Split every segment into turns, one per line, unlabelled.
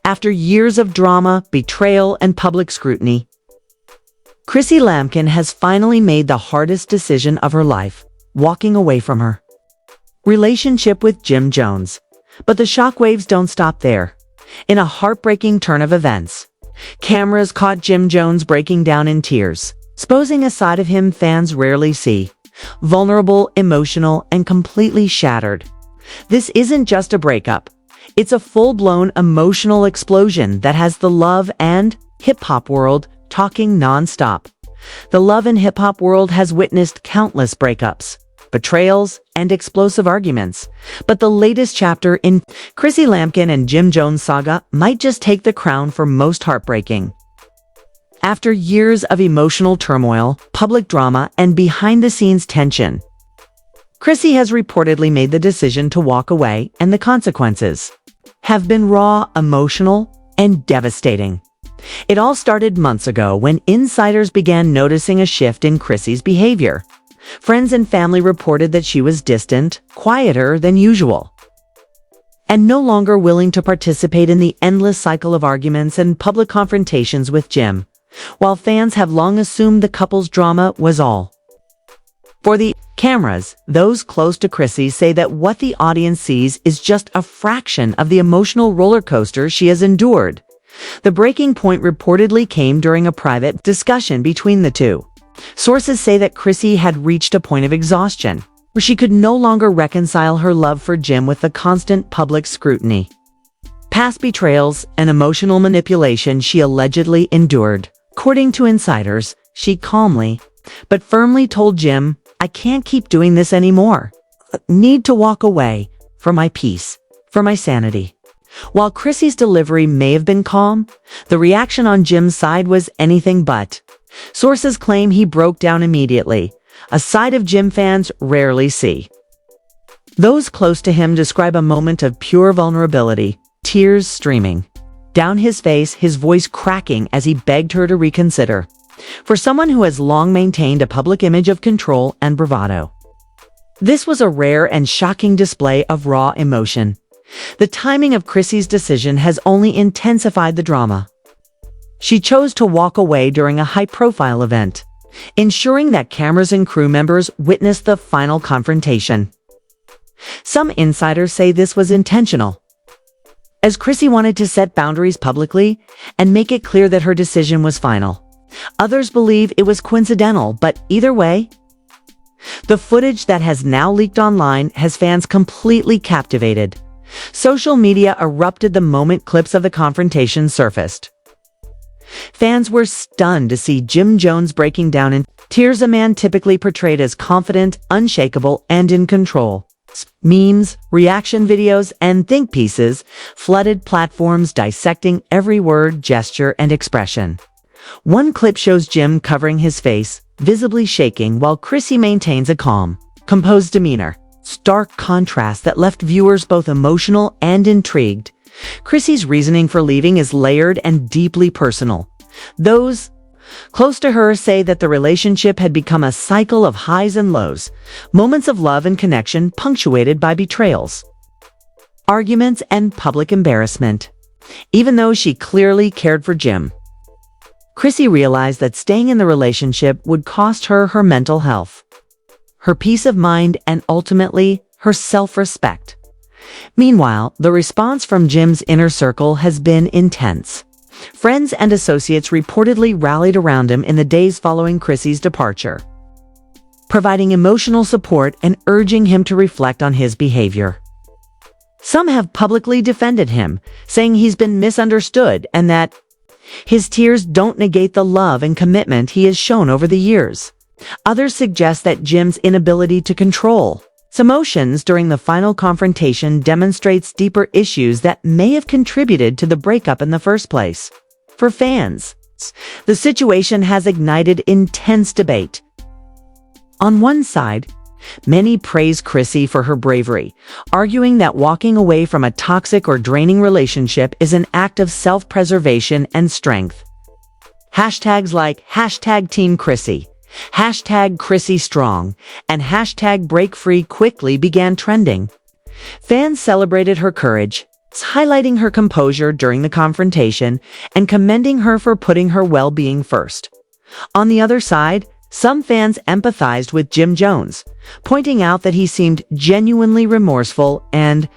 After years of drama, betrayal, and public scrutiny, Chrissy Lampkin has finally made the hardest decision of her life, walking away from her relationship with Jim Jones. But the shockwaves don't stop there. In a heartbreaking turn of events, cameras caught Jim Jones breaking down in tears, exposing a side of him fans rarely see. Vulnerable, emotional, and completely shattered. This isn't just a breakup. It's a full-blown emotional explosion that has the love and hip-hop world talking non-stop. The love and hip-hop world has witnessed countless breakups, betrayals, and explosive arguments. But the latest chapter in Chrissy Lampkin and Jim Jones saga might just take the crown for most heartbreaking. After years of emotional turmoil, public drama, and behind-the-scenes tension, Chrissy has reportedly made the decision to walk away, and the consequences have been raw, emotional, and devastating. It all started months ago when insiders began noticing a shift in Chrissy's behavior. Friends and family reported that she was distant, quieter than usual, and no longer willing to participate in the endless cycle of arguments and public confrontations with Jim, while fans have long assumed the couple's drama was all for the cameras. Those close to Chrissy say that what the audience sees is just a fraction of the emotional roller coaster she has endured. The breaking point reportedly came during a private discussion between the two. Sources say that Chrissy had reached a point of exhaustion, where she could no longer reconcile her love for Jim with the constant public scrutiny, past betrayals, and emotional manipulation she allegedly endured. According to insiders, she calmly but firmly told Jim, "I can't keep doing this anymore. Need to walk away, for my peace, for my sanity." While Chrissy's delivery may have been calm, the reaction on Jim's side was anything but. Sources claim he broke down immediately, a side of Jim fans rarely see. Those close to him describe a moment of pure vulnerability, tears streaming down his face, his voice cracking as he begged her to reconsider. For someone who has long maintained a public image of control and bravado, this was a rare and shocking display of raw emotion. The timing of Chrissy's decision has only intensified the drama. She chose to walk away during a high-profile event, ensuring that cameras and crew members witnessed the final confrontation. Some insiders say this was intentional, as Chrissy wanted to set boundaries publicly and make it clear that her decision was final. Others believe it was coincidental, but either way, the footage that has now leaked online has fans completely captivated. Social media erupted the moment clips of the confrontation surfaced. Fans were stunned to see Jim Jones breaking down in tears, a man typically portrayed as confident, unshakable, and in control. Memes, reaction videos, and think pieces flooded platforms dissecting every word, gesture, and expression. One clip shows Jim covering his face, visibly shaking, while Chrissy maintains a calm, composed demeanor. Stark contrast that left viewers both emotional and intrigued. Chrissy's reasoning for leaving is layered and deeply personal. Those close to her say that the relationship had become a cycle of highs and lows, moments of love and connection punctuated by betrayals, arguments, and public embarrassment. Even though she clearly cared for Jim, Chrissy realized that staying in the relationship would cost her her mental health, her peace of mind, and ultimately, her self-respect. Meanwhile, the response from Jim's inner circle has been intense. Friends and associates reportedly rallied around him in the days following Chrissy's departure, providing emotional support and urging him to reflect on his behavior. Some have publicly defended him, saying he's been misunderstood and that his tears don't negate the love and commitment he has shown over the years. Others suggest that Jim's inability to control his emotions during the final confrontation demonstrates deeper issues that may have contributed to the breakup in the first place. For fans, the situation has ignited intense debate. On one side, many praise Chrissy for her bravery, arguing that walking away from a toxic or draining relationship is an act of self-preservation and strength. Hashtags like #TeamChrissy, #ChrissyStrong, and #BreakFree quickly began trending. Fans celebrated her courage, highlighting her composure during the confrontation and commending her for putting her well-being first. On the other side, some fans empathized with Jim Jones, pointing out that he seemed genuinely remorseful and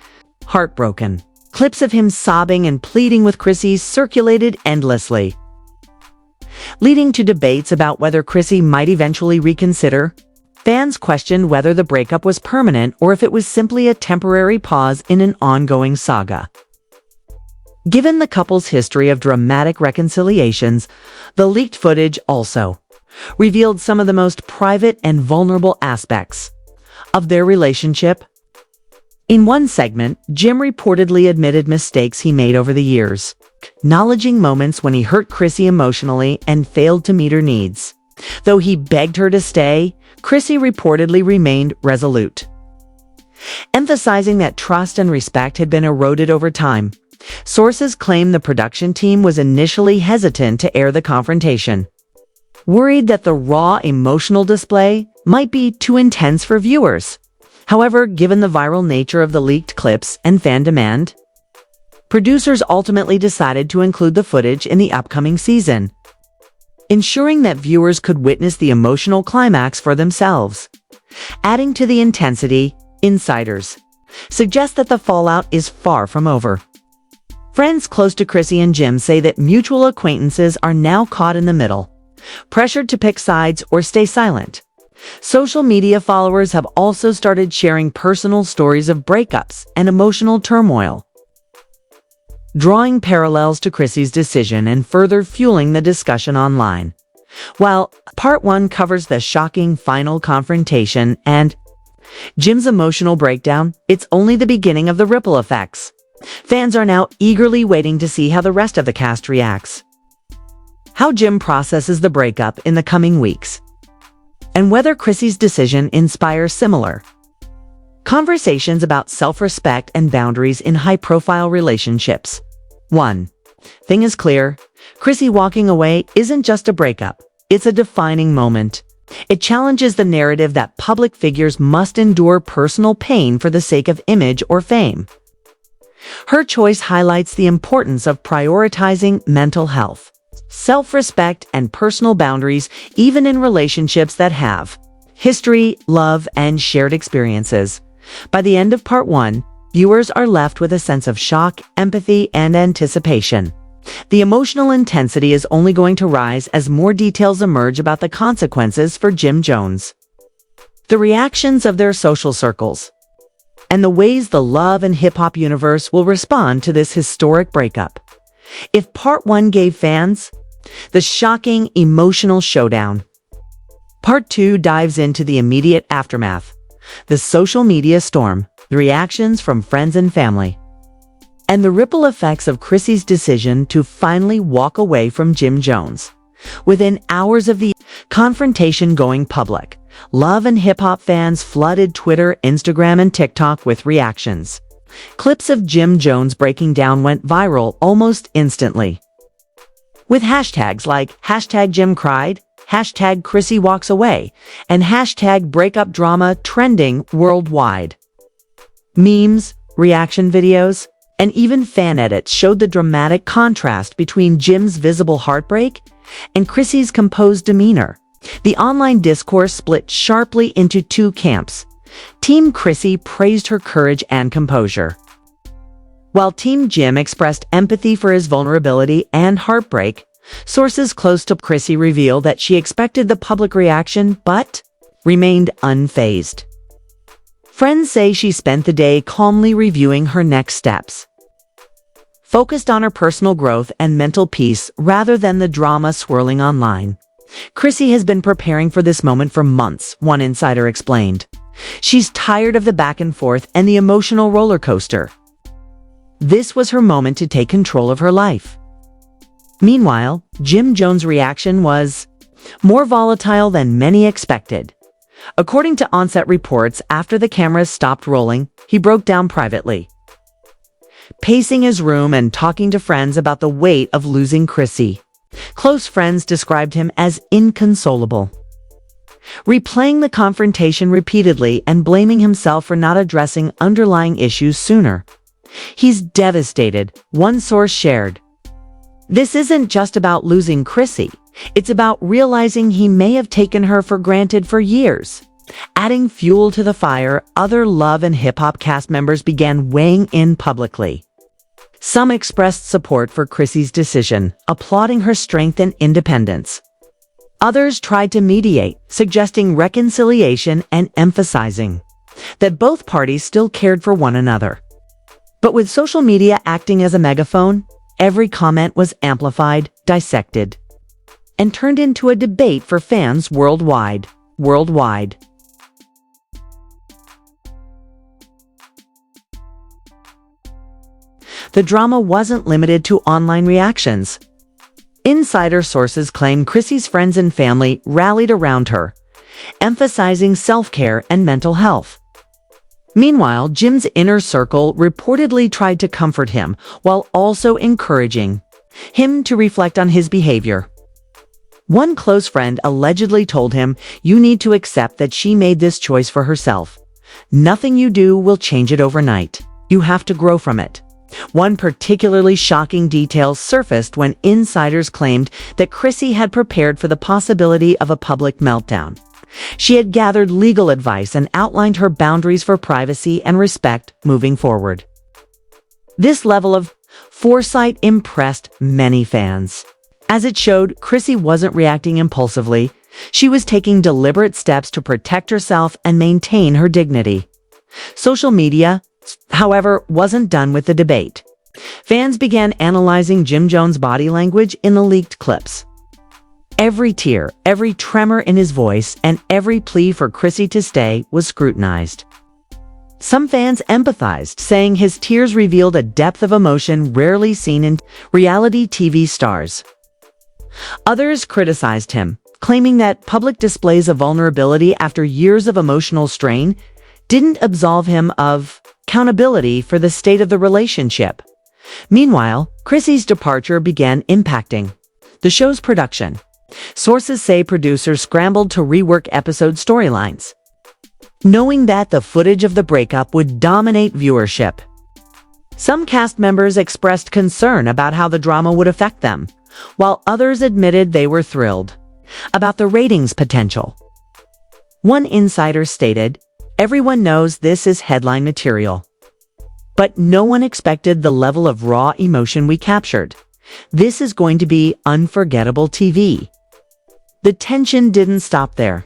heartbroken. Clips of him sobbing and pleading with Chrissy circulated endlessly, leading to debates about whether Chrissy might eventually reconsider. Fans questioned whether the breakup was permanent or if it was simply a temporary pause in an ongoing saga. Given the couple's history of dramatic reconciliations, the leaked footage also revealed some of the most private and vulnerable aspects of their relationship. In one segment, Jim reportedly admitted mistakes he made over the years, acknowledging moments when he hurt Chrissy emotionally and failed to meet her needs. Though he begged her to stay, Chrissy reportedly remained resolute, emphasizing that trust and respect had been eroded over time. Sources claim the production team was initially hesitant to air the confrontation, worried that the raw emotional display might be too intense for viewers. However, given the viral nature of the leaked clips and fan demand, producers ultimately decided to include the footage in the upcoming season, ensuring that viewers could witness the emotional climax for themselves. Adding to the intensity, insiders suggest that the fallout is far from over. Friends close to Chrissy and Jim say that mutual acquaintances are now caught in the middle, pressured to pick sides or stay silent. Social media followers have also started sharing personal stories of breakups and emotional turmoil, drawing parallels to Chrissy's decision and further fueling the discussion online. While Part 1 covers the shocking final confrontation and Jim's emotional breakdown, it's only the beginning of the ripple effects. Fans are now eagerly waiting to see how the rest of the cast reacts, how Jim processes the breakup in the coming weeks, and whether Chrissy's decision inspires similar conversations about self-respect and boundaries in high-profile relationships. One thing is clear: Chrissy walking away isn't just a breakup, it's a defining moment. It challenges the narrative that public figures must endure personal pain for the sake of image or fame. Her choice highlights the importance of prioritizing mental health, self-respect, and personal boundaries, even in relationships that have history, love, and shared experiences. By the end of Part 1, viewers are left with a sense of shock, empathy, and anticipation. The emotional intensity is only going to rise as more details emerge about the consequences for Jim Jones, the reactions of their social circles, and the ways the love and hip-hop universe will respond to this historic breakup. If Part 1 gave fans the shocking, emotional showdown, Part 2 dives into the immediate aftermath, the social media storm, the reactions from friends and family, and the ripple effects of Chrissy's decision to finally walk away from Jim Jones. Within hours of the confrontation going public, love and hip-hop fans flooded Twitter, Instagram, and TikTok with reactions. Clips of Jim Jones breaking down went viral almost instantly, with hashtags like #JimCried, #ChrissyWalksAway, and #BreakupDrama trending worldwide. Memes, reaction videos, and even fan edits showed the dramatic contrast between Jim's visible heartbreak and Chrissy's composed demeanor. The online discourse split sharply into two camps. Team Chrissy praised her courage and composure, while Team Jim expressed empathy for his vulnerability and heartbreak. Sources close to Chrissy reveal that she expected the public reaction but remained unfazed. Friends say she spent the day calmly reviewing her next steps, focused on her personal growth and mental peace rather than the drama swirling online. Chrissy has been preparing for this moment for months, one insider explained. She's tired of the back and forth and the emotional roller coaster. This was her moment to take control of her life. Meanwhile, Jim Jones' reaction was more volatile than many expected. According to on-set reports, after the cameras stopped rolling, he broke down privately, pacing his room and talking to friends about the weight of losing Chrissy. Close friends described him as inconsolable, replaying the confrontation repeatedly and blaming himself for not addressing underlying issues sooner. He's devastated, one source shared. This isn't just about losing Chrissy. It's about realizing he may have taken her for granted for years. Adding fuel to the fire, other Love and Hip Hop cast members began weighing in publicly. Some expressed support for Chrissy's decision, applauding her strength and independence. Others tried to mediate, suggesting reconciliation and emphasizing that both parties still cared for one another. But with social media acting as a megaphone, every comment was amplified, dissected, and turned into a debate for fans worldwide. The drama wasn't limited to online reactions. Insider sources claim Chrissy's friends and family rallied around her, emphasizing self-care and mental health. Meanwhile, Jim's inner circle reportedly tried to comfort him while also encouraging him to reflect on his behavior. One close friend allegedly told him, "You need to accept that she made this choice for herself. Nothing you do will change it overnight. You have to grow from it." One particularly shocking detail surfaced when insiders claimed that Chrissy had prepared for the possibility of a public meltdown. She had gathered legal advice and outlined her boundaries for privacy and respect moving forward. This level of foresight impressed many fans. As it showed, Chrissy wasn't reacting impulsively. She was taking deliberate steps to protect herself and maintain her dignity. Social media, however, wasn't done with the debate. Fans began analyzing Jim Jones' body language in the leaked clips. Every tear, every tremor in his voice, and every plea for Chrissy to stay was scrutinized. Some fans empathized, saying his tears revealed a depth of emotion rarely seen in reality TV stars. Others criticized him, claiming that public displays of vulnerability after years of emotional strain didn't absolve him of accountability for the state of the relationship. Meanwhile, Chrissy's departure began impacting the show's production. Sources say producers scrambled to rework episode storylines, knowing that the footage of the breakup would dominate viewership. Some cast members expressed concern about how the drama would affect them, while others admitted they were thrilled about the ratings potential. One insider stated, "Everyone knows this is headline material, but no one expected the level of raw emotion we captured. This is going to be unforgettable TV." The tension didn't stop there.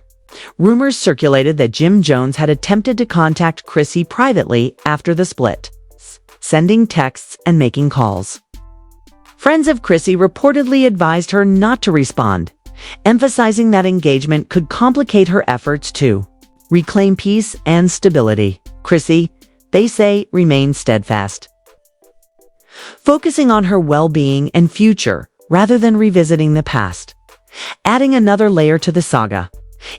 Rumors circulated that Jim Jones had attempted to contact Chrissy privately after the split, sending texts and making calls. Friends of Chrissy reportedly advised her not to respond, emphasizing that engagement could complicate her efforts to reclaim peace and stability. Chrissy, they say, remained steadfast, focusing on her well-being and future rather than revisiting the past. Adding another layer to the saga,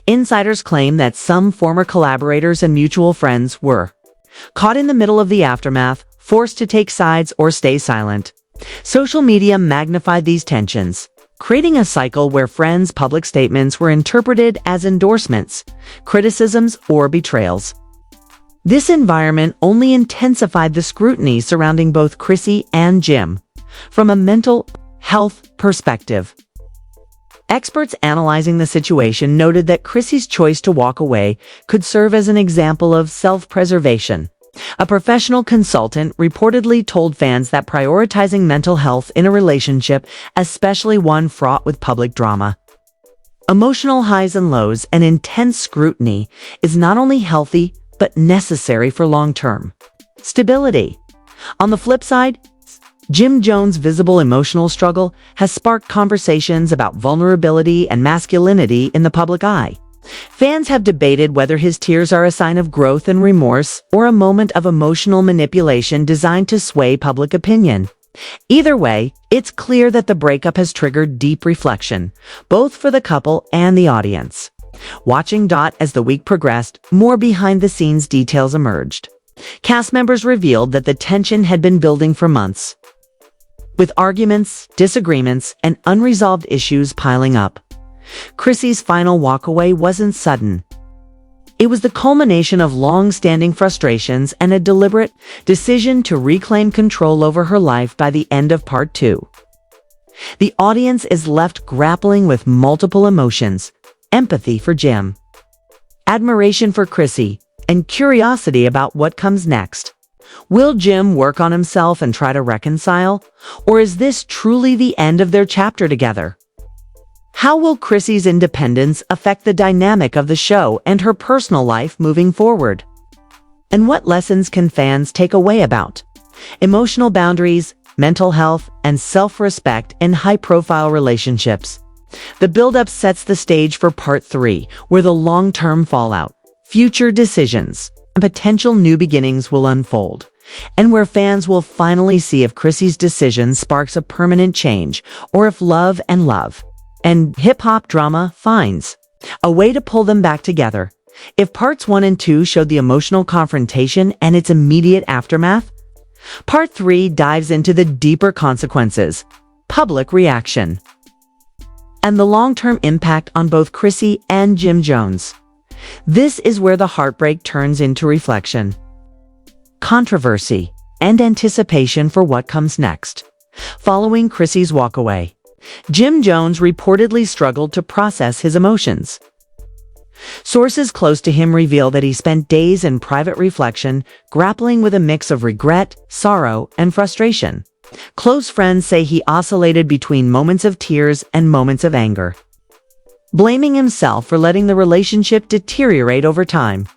insiders claim that some former collaborators and mutual friends were caught in the middle of the aftermath, forced to take sides or stay silent. Social media magnified these tensions, creating a cycle where friends' public statements were interpreted as endorsements, criticisms, or betrayals. This environment only intensified the scrutiny surrounding both Chrissy and Jim from a mental health perspective. Experts analyzing the situation noted that Chrissy's choice to walk away could serve as an example of self-preservation. A professional consultant reportedly told fans that prioritizing mental health in a relationship, especially one fraught with public drama, emotional highs and lows, and intense scrutiny, is not only healthy but necessary for long-term stability. On the flip side, Jim Jones' visible emotional struggle has sparked conversations about vulnerability and masculinity in the public eye. Fans have debated whether his tears are a sign of growth and remorse or a moment of emotional manipulation designed to sway public opinion. Either way, it's clear that the breakup has triggered deep reflection, both for the couple and the audience. Watching as the week progressed, more behind-the-scenes details emerged. Cast members revealed that the tension had been building for months, with arguments, disagreements, and unresolved issues piling up. Chrissy's final walkaway wasn't sudden. It was the culmination of long-standing frustrations and a deliberate decision to reclaim control over her life by the end of part 2. The audience is left grappling with multiple emotions: empathy for Jim, admiration for Chrissy, and curiosity about what comes next. Will Jim work on himself and try to reconcile, or is this truly the end of their chapter together? How will Chrissy's independence affect the dynamic of the show and her personal life moving forward? And what lessons can fans take away about emotional boundaries, mental health, and self-respect in high-profile relationships? The build-up sets the stage for part 3, where the long-term fallout, future decisions, and potential new beginnings will unfold, and where fans will finally see if Chrissy's decision sparks a permanent change, or if love and hip-hop drama finds a way to pull them back together. If parts 1 and 2 showed the emotional confrontation and its immediate aftermath, part 3 dives into the deeper consequences, public reaction, and the long-term impact on both Chrissy and Jim Jones. This is where the heartbreak turns into reflection, controversy, and anticipation for what comes next. Following Chrissy's walkaway, Jim Jones reportedly struggled to process his emotions. Sources close to him reveal that he spent days in private reflection, grappling with a mix of regret, sorrow, and frustration. Close friends say he oscillated between moments of tears and moments of anger, blaming himself for letting the relationship deteriorate over time.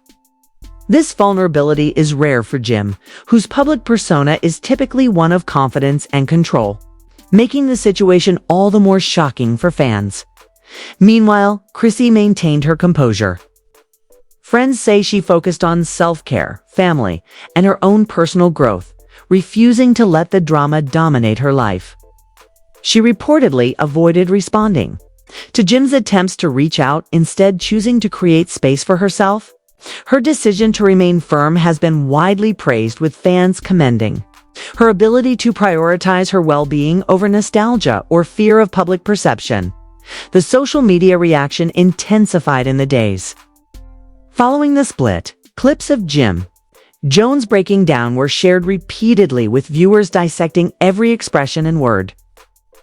This vulnerability is rare for Jim, whose public persona is typically one of confidence and control, making the situation all the more shocking for fans. Meanwhile, Chrissy maintained her composure. Friends say she focused on self-care, family, and her own personal growth, refusing to let the drama dominate her life. She reportedly avoided responding to Jim's attempts to reach out, instead choosing to create space for herself. Her decision to remain firm has been widely praised, with fans commending her ability to prioritize her well-being over nostalgia or fear of public perception. The social media reaction intensified in the days following the split. Clips of Jim Jones breaking down were shared repeatedly, with viewers dissecting every expression and word.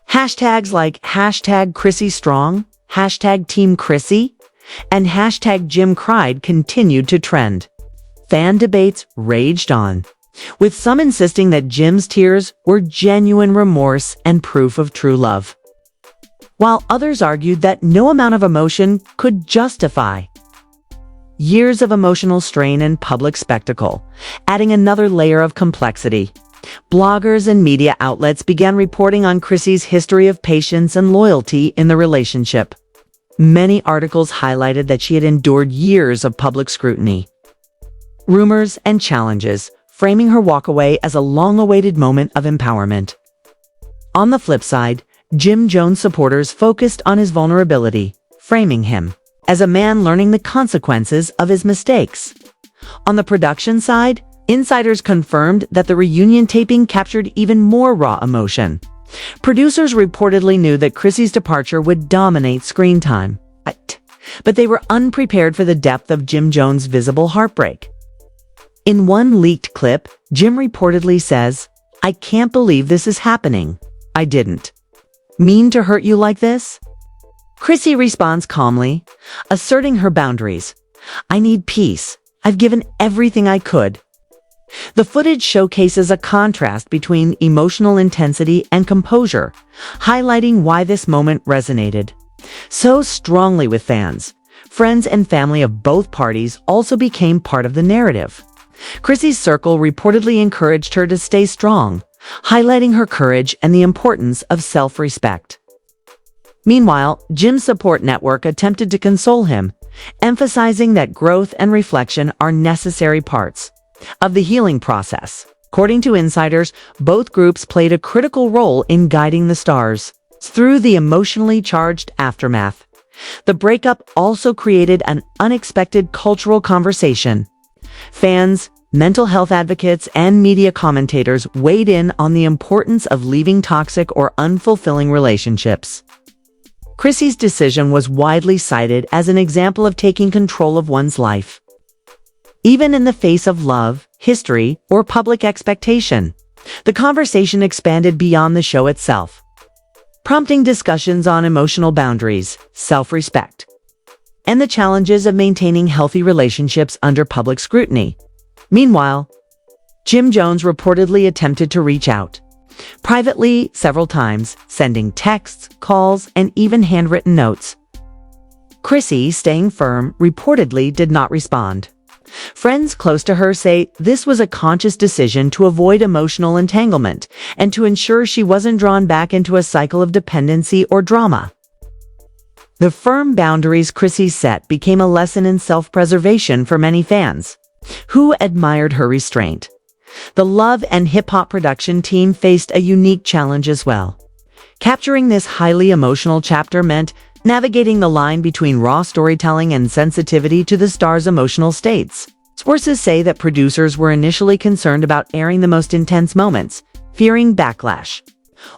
Hashtags like #ChrissyStrong, #TeamChrissy, and #JimCried continued to trend. Fan debates raged on, with some insisting that Jim's tears were genuine remorse and proof of true love, while others argued that no amount of emotion could justify years of emotional strain and public spectacle, adding another layer of complexity. Bloggers and media outlets began reporting on Chrissy's history of patience and loyalty in the relationship. Many articles highlighted that she had endured years of public scrutiny, rumors, and challenges, framing her walkaway as a long-awaited moment of empowerment. On the flip side, Jim Jones supporters focused on his vulnerability, framing him as a man learning the consequences of his mistakes. On the production side, insiders confirmed that the reunion taping captured even more raw emotion. Producers reportedly knew that Chrissy's departure would dominate screen time, but they were unprepared for the depth of Jim Jones' visible heartbreak. In one leaked clip, Jim reportedly says, "I can't believe this is happening. I didn't mean to hurt you like this." Chrissy responds calmly, asserting her boundaries. "I need peace. I've given everything I could." The footage showcases a contrast between emotional intensity and composure, highlighting why this moment resonated so strongly with fans. Friends and family of both parties also became part of the narrative. Chrissy's circle reportedly encouraged her to stay strong, highlighting her courage and the importance of self-respect. Meanwhile, Jim's support network attempted to console him, emphasizing that growth and reflection are necessary parts of the healing process. According to insiders, both groups played a critical role in guiding the stars through the emotionally charged aftermath. The breakup also created an unexpected cultural conversation. Fans, mental health advocates, and media commentators weighed in on the importance of leaving toxic or unfulfilling relationships. Chrissy's decision was widely cited as an example of taking control of one's life, even in the face of love, history, or public expectation. The conversation expanded beyond the show itself, prompting discussions on emotional boundaries, self-respect, and the challenges of maintaining healthy relationships under public scrutiny. Meanwhile, Jim Jones reportedly attempted to reach out privately several times, sending texts, calls, and even handwritten notes. Chrissy, staying firm, reportedly did not respond. Friends close to her say this was a conscious decision to avoid emotional entanglement and to ensure she wasn't drawn back into a cycle of dependency or drama. The firm boundaries Chrissy set became a lesson in self-preservation for many fans, who admired her restraint. The Love and Hip Hop production team faced a unique challenge as well. Capturing this highly emotional chapter meant navigating the line between raw storytelling and sensitivity to the star's emotional states. Sources say that producers were initially concerned about airing the most intense moments, fearing backlash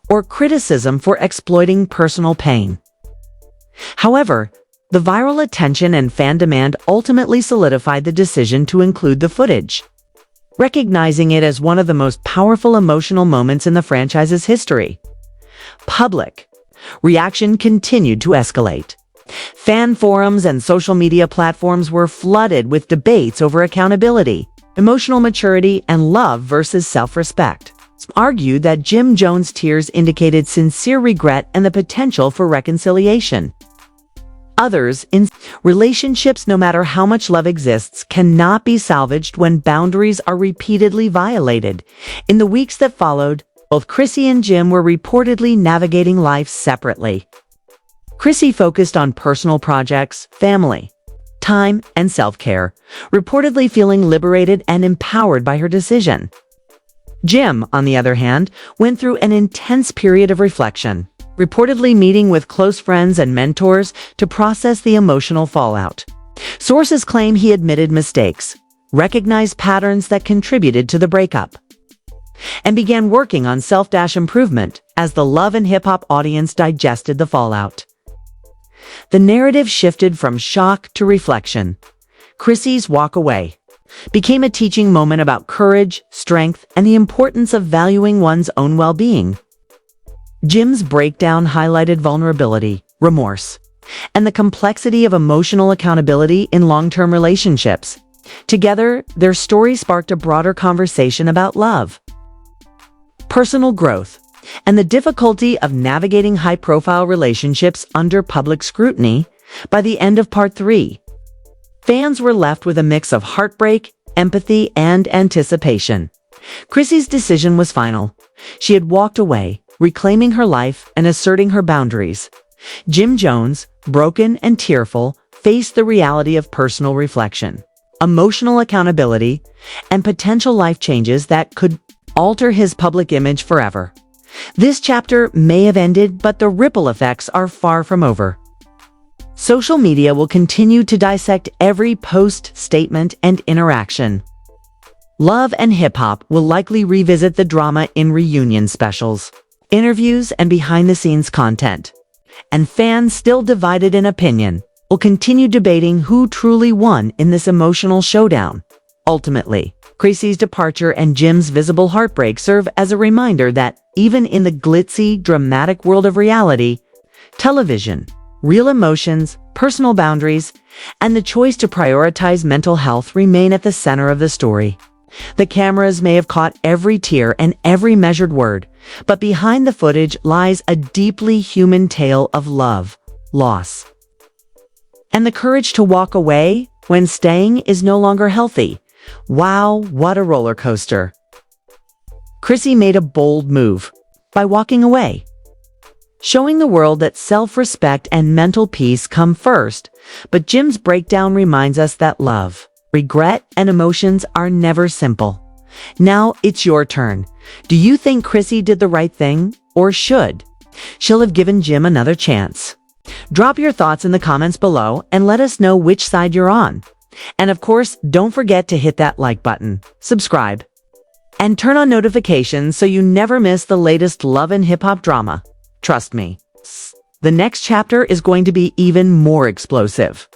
or criticism for exploiting personal pain. However, the viral attention and fan demand ultimately solidified the decision to include the footage, recognizing it as one of the most powerful emotional moments in the franchise's history. Public reaction continued to escalate. Fan forums and social media platforms were flooded with debates over accountability, emotional maturity, and love versus self-respect. Some argued that Jim Jones' tears indicated sincere regret and the potential for reconciliation. Others, relationships, no matter how much love exists, cannot be salvaged when boundaries are repeatedly violated. In the weeks that followed, both Chrissy and Jim were reportedly navigating life separately. Chrissy focused on personal projects, family, time, and self-care, reportedly feeling liberated and empowered by her decision. Jim, on the other hand, went through an intense period of reflection, reportedly meeting with close friends and mentors to process the emotional fallout. Sources claim he admitted mistakes, recognized patterns that contributed to the breakup, and began working on self-improvement as the Love and Hip Hop audience digested the fallout. The narrative shifted from shock to reflection. Chrissy's walk away became a teaching moment about courage, strength, and the importance of valuing one's own well-being. Jim's breakdown highlighted vulnerability, remorse, and the complexity of emotional accountability in long-term relationships. Together, their story sparked a broader conversation about love, personal growth, and the difficulty of navigating high-profile relationships under public scrutiny. By the end of Part 3, fans were left with a mix of heartbreak, empathy, and anticipation. Chrissy's decision was final. She had walked away, reclaiming her life and asserting her boundaries. Jim Jones, broken and tearful, faced the reality of personal reflection, emotional accountability, and potential life changes that could alter his public image forever. This chapter may have ended, but the ripple effects are far from over. Social media will continue to dissect every post, statement, and interaction. Love and Hip Hop will likely revisit the drama in reunion specials, interviews, and behind-the-scenes content. And fans still divided in opinion will continue debating who truly won in this emotional showdown. Ultimately, Chrissy's departure and Jim's visible heartbreak serve as a reminder that even in the glitzy, dramatic world of reality, television, real emotions, personal boundaries, and the choice to prioritize mental health remain at the center of the story. The cameras may have caught every tear and every measured word, but behind the footage lies a deeply human tale of love, loss, and the courage to walk away when staying is no longer healthy. Wow, what a roller coaster. Chrissy made a bold move by walking away, showing the world that self-respect and mental peace come first. But Jim's breakdown reminds us that love, regret, and emotions are never simple. Now it's your turn. Do you think Chrissy did the right thing, or should she'll have given Jim another chance? Drop your thoughts in the comments below and let us know which side you're on. And of course, don't forget to hit that like button, subscribe, and turn on notifications so you never miss the latest Love and Hip Hop drama. Trust me, the next chapter is going to be even more explosive.